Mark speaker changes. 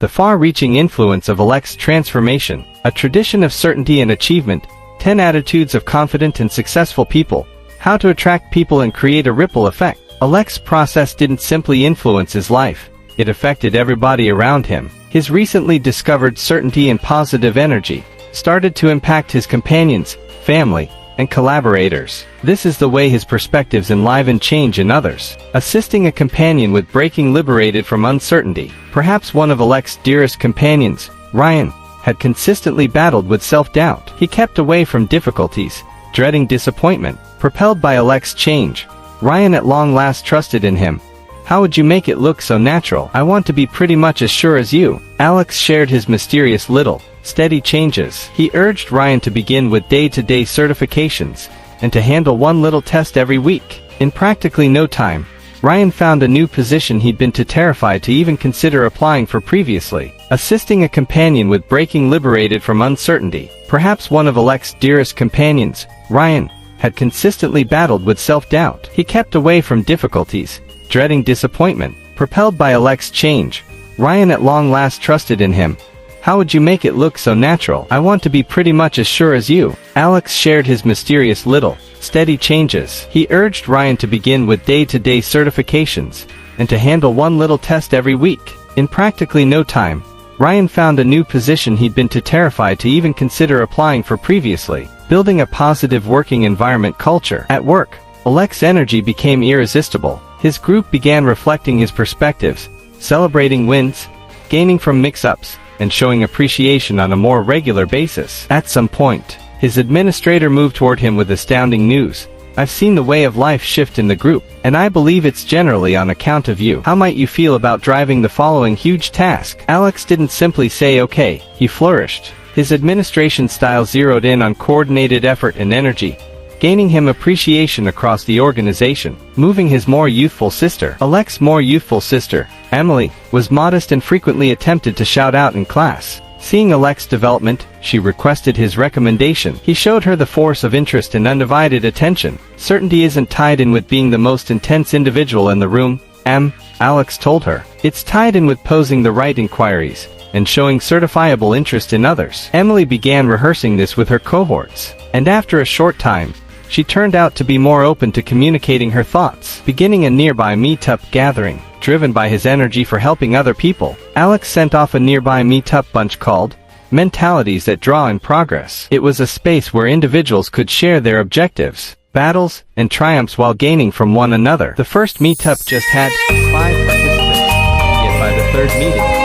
Speaker 1: The far-reaching influence of Alec's transformation, a tradition of certainty and achievement, 10 attitudes of confident and successful people, how to attract people and create a ripple effect. Alec's process didn't simply influence his life, it affected everybody around him. His recently discovered certainty and positive energy started to impact his companions, family, and collaborators. This is the way his perspectives enliven change in others. Assisting a companion with breaking liberated from uncertainty. Perhaps one of Alec's dearest companions, Ryan, had consistently battled with self-doubt. He kept away from difficulties, dreading disappointment. Propelled by Alec's change, Ryan at long last trusted in him. How would you make it look so natural? I want to be pretty much as sure as you. Alex shared his mysterious little, steady changes. He urged Ryan to begin with day-to-day certifications, and to handle one little test every week. In practically no time, Ryan found a new position he'd been too terrified to even consider applying for previously. Assisting a companion with breaking liberated from uncertainty. Perhaps one of Alec's dearest companions, Ryan, had consistently battled with self-doubt. He kept away from difficulties, dreading disappointment. Propelled by Alec's change, Ryan at long last trusted in him. How would you make it look so natural? I want to be pretty much as sure as you. Alex shared his mysterious little, steady changes. He urged Ryan to begin with day-to-day certifications, and to handle one little test every week. In practically no time, Ryan found a new position he'd been too terrified to even consider applying for previously. Building a positive working environment culture. At work, Alec's energy became irresistible. His group began reflecting his perspectives, celebrating wins, gaining from mix-ups, and showing appreciation on a more regular basis. At some point, his administrator moved toward him with astounding news. I've seen the way of life shift in the group, and I believe it's generally on account of you. How might you feel about driving the following huge task? Alex didn't simply say okay, he flourished. His administration style zeroed in on coordinated effort and energy, gaining him appreciation across the organization. Moving his more youthful sister. Alec's more youthful sister, Emily, was modest and frequently attempted to shout out in class. Seeing Alec's development, she requested his recommendation. He showed her the force of interest and undivided attention. Certainty isn't tied in with being the most intense individual in the room, Alex told her. It's tied in with posing the right inquiries, and showing certifiable interest in others. Emily began rehearsing this with her cohorts, and after a short time, she turned out to be more open to communicating her thoughts. Beginning a nearby meetup gathering, driven by his energy for helping other people, Alex sent off a nearby meetup bunch called Mentalities That Draw in Progress. It was a space where individuals could share their objectives, battles, and triumphs while gaining from one another. The first meetup just had 5 participants, yet by the third meeting,